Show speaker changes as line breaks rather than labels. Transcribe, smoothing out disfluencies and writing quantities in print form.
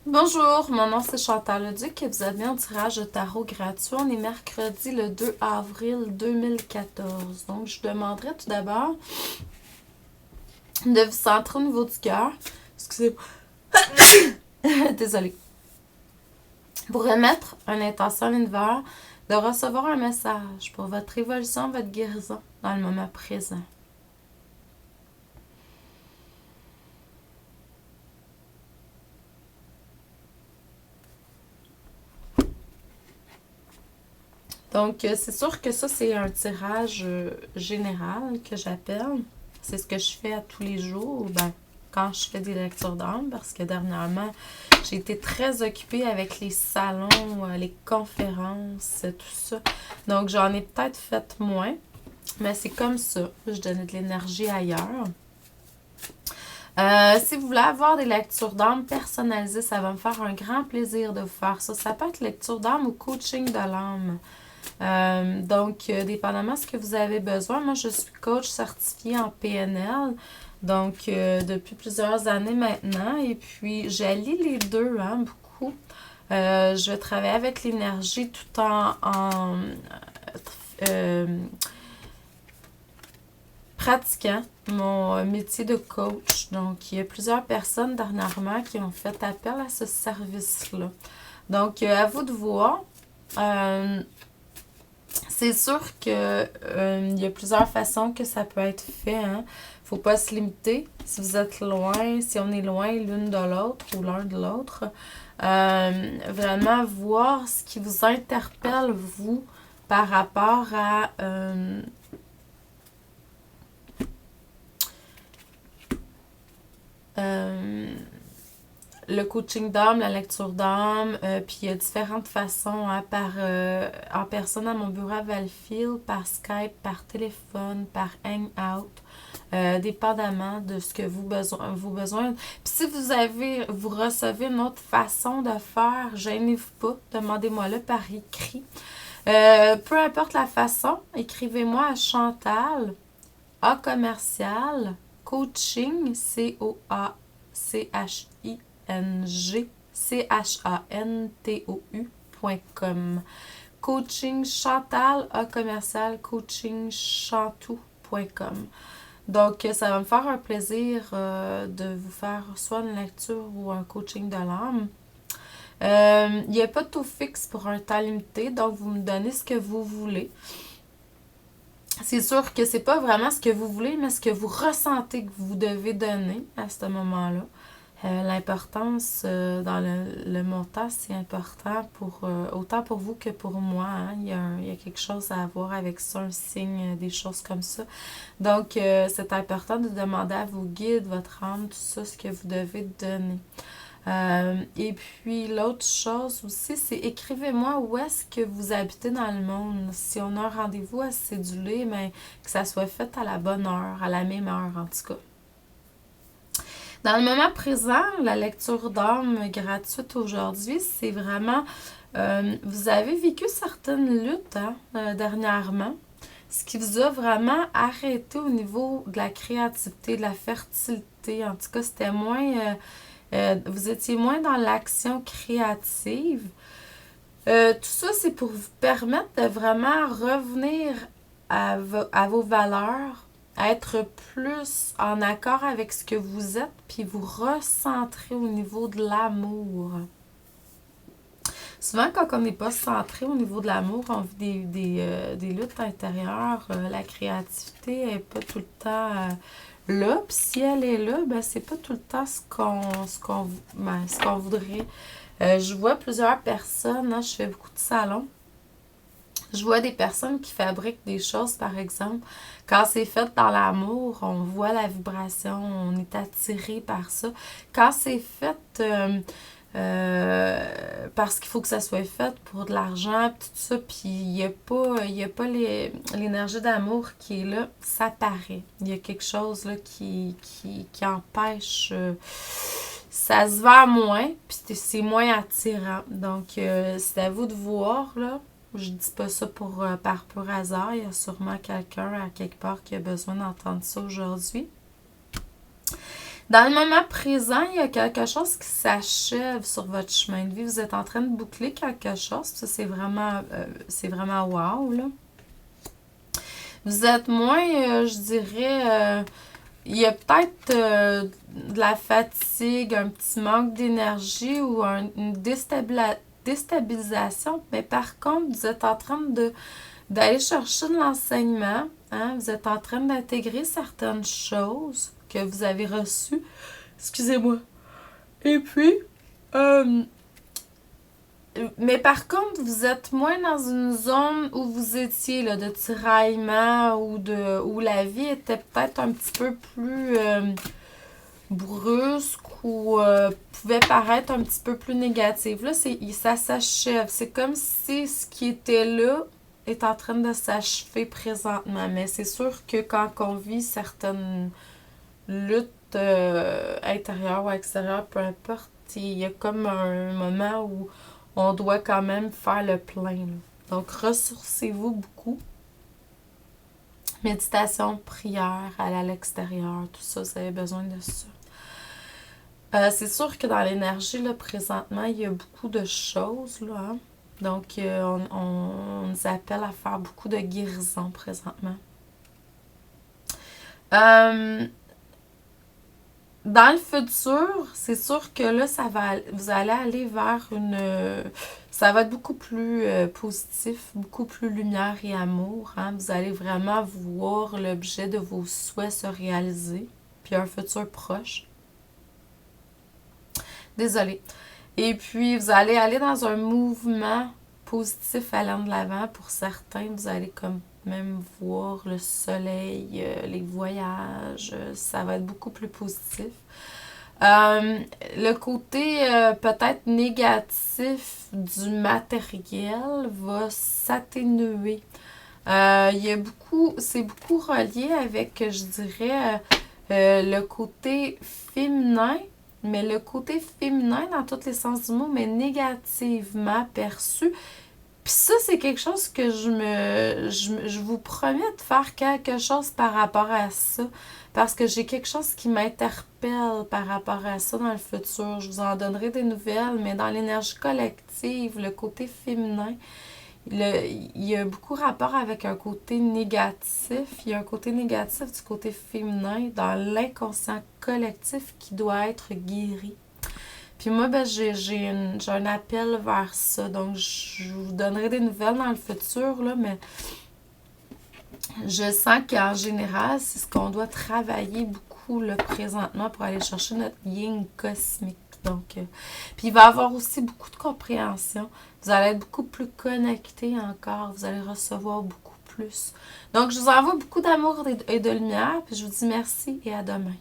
Bonjour, mon nom c'est Chantal Leduc et vous êtes bien au tirage de tarot gratuit. On est mercredi le 2 avril 2014. Donc, je vous demanderai tout d'abord de vous centrer au niveau du cœur. Excusez-moi. Désolée. Pour remettre une intention à l'univers de recevoir un message pour votre évolution, votre guérison dans le moment présent. Donc, c'est sûr que ça, c'est un tirage général que j'appelle. C'est ce que je fais à tous les jours, ben, quand je fais des lectures d'âme, parce que dernièrement, j'ai été très occupée avec les salons, les conférences, tout ça. Donc, j'en ai peut-être fait moins, mais c'est comme ça. Je donnais de l'énergie ailleurs. Si vous voulez avoir des lectures d'âme personnalisées, ça va me faire un grand plaisir de vous faire ça. Ça peut être lecture d'âme ou coaching de l'âme. Donc, dépendamment de ce que vous avez besoin, moi je suis coach certifiée en PNL, donc depuis plusieurs années maintenant, et puis j'allie les deux, hein, beaucoup. Je vais travailler avec l'énergie tout en euh, pratiquant mon métier de coach. Donc, il y a plusieurs personnes dernièrement qui ont fait appel à ce service-là. Donc, à vous de voir. C'est sûr que il y a plusieurs façons que ça peut être fait. Hein. Faut pas se limiter. Si vous êtes loin, si on est loin l'une de l'autre ou l'un de l'autre, vraiment voir ce qui vous interpelle, vous, par rapport à euh, le coaching d'âme, la lecture d'âme, puis il y a différentes façons, hein, en personne à mon bureau à Valleyfield, par Skype, par téléphone, par Hangout, dépendamment de ce que vous besoin. Puis si vous recevez une autre façon de faire, gênez-vous pas, demandez-moi-le par écrit. Peu importe la façon, écrivez-moi à Chantal, A commercial, coaching, COACHING, Coaching Chantal, A commercial, coaching chantou.com. Donc, ça va me faire un plaisir de vous faire soit une lecture ou un coaching de l'âme. Il n'y a pas de taux fixe pour un temps limité, donc vous me donnez ce que vous voulez. C'est sûr que c'est pas vraiment ce que vous voulez, mais ce que vous ressentez que vous devez donner à ce moment-là. L'importance dans le montant, c'est important pour autant pour vous que pour moi. Hein. Il y a quelque chose à voir avec ça, un signe, des choses comme ça. Donc, c'est important de demander à vos guides, votre âme, tout ça, ce que vous devez donner. Et puis l'autre chose aussi, c'est écrivez-moi où est-ce que vous habitez dans le monde. Si on a un rendez-vous à céduler, mais que ça soit fait à la bonne heure, à la même heure en tout cas. Dans le moment présent, la lecture d'âme gratuite aujourd'hui, c'est vraiment, vous avez vécu certaines luttes hein, dernièrement, ce qui vous a vraiment arrêté au niveau de la créativité, de la fertilité. En tout cas, c'était moins... vous étiez moins dans l'action créative. Tout ça, c'est pour vous permettre de vraiment revenir à vos valeurs, à être plus en accord avec ce que vous êtes, puis vous recentrer au niveau de l'amour. Souvent, quand on n'est pas centré au niveau de l'amour, on vit des luttes intérieures. La créativité n'est pas tout le temps là. Puis si elle est là, ben c'est pas tout le temps ce qu'on voudrait. Je vois plusieurs personnes, hein, je fais beaucoup de salons. Je vois des personnes qui fabriquent des choses, par exemple. Quand c'est fait dans l'amour, on voit la vibration, on est attiré par ça. Quand c'est fait parce qu'il faut que ça soit fait pour de l'argent, tout ça, puis il y a pas l'énergie d'amour qui est là, ça paraît. Il y a quelque chose là qui empêche, ça se vend moins, puis c'est moins attirant. Donc, c'est à vous de voir, là. Je dis pas ça par pur hasard, il y a sûrement quelqu'un à quelque part qui a besoin d'entendre ça aujourd'hui. Dans le moment présent, il y a quelque chose qui s'achève sur votre chemin de vie. Vous êtes en train de boucler quelque chose. Ça, c'est vraiment wow, là. Vous êtes moins, je dirais, il y a peut-être de la fatigue, un petit manque d'énergie ou une déstabilisation, mais par contre, vous êtes en train d'aller chercher de l'enseignement, hein? Vous êtes en train d'intégrer certaines choses que vous avez reçues. Excusez-moi. Et puis, euh, mais par contre, vous êtes moins dans une zone où vous étiez là, de tiraillement ou où la vie était peut-être un petit peu plus brusque ou pouvait paraître un petit peu plus négative. Là, ça s'achève. C'est comme si ce qui était là est en train de s'achever présentement. Mais c'est sûr que quand on vit certaines luttes intérieures ou extérieures, peu importe, il y a comme un moment où on doit quand même faire le plein, là. Donc, ressourcez-vous beaucoup. Méditation, prière, aller à l'extérieur, tout ça, vous avez besoin de ça. C'est sûr que dans l'énergie, là, présentement, il y a beaucoup de choses, là, hein? Donc, on nous appelle à faire beaucoup de guérison présentement. Dans le futur, c'est sûr que là, vous allez aller vers ça va être beaucoup plus positif, beaucoup plus lumière et amour, hein? Vous allez vraiment voir l'objet de vos souhaits se réaliser, puis un futur proche. Désolée. Et puis, vous allez aller dans un mouvement positif allant de l'avant. Pour certains, vous allez comme même voir le soleil, les voyages. Ça va être beaucoup plus positif. Le côté peut-être négatif du matériel va s'atténuer. C'est beaucoup relié avec, je dirais, le côté féminin, mais le côté féminin dans tous les sens du mot, mais négativement perçu. Puis ça, c'est quelque chose que je vous promets de faire quelque chose par rapport à ça. Parce que j'ai quelque chose qui m'interpelle par rapport à ça dans le futur. Je vous en donnerai des nouvelles, mais dans l'énergie collective, le côté féminin, il y a beaucoup rapport avec un côté négatif. Il y a un côté négatif du côté féminin dans l'inconscient collectif qui doit être guéri. Puis moi, ben, j'ai un appel vers ça. Donc, je vous donnerai des nouvelles dans le futur, là, mais je sens qu'en général, c'est ce qu'on doit travailler beaucoup là, présentement pour aller chercher notre yin cosmique. Donc, puis il va y avoir aussi beaucoup de compréhension. Vous allez être beaucoup plus connectés encore. Vous allez recevoir beaucoup plus. Donc, je vous envoie beaucoup d'amour et de lumière. Puis je vous dis merci et à demain.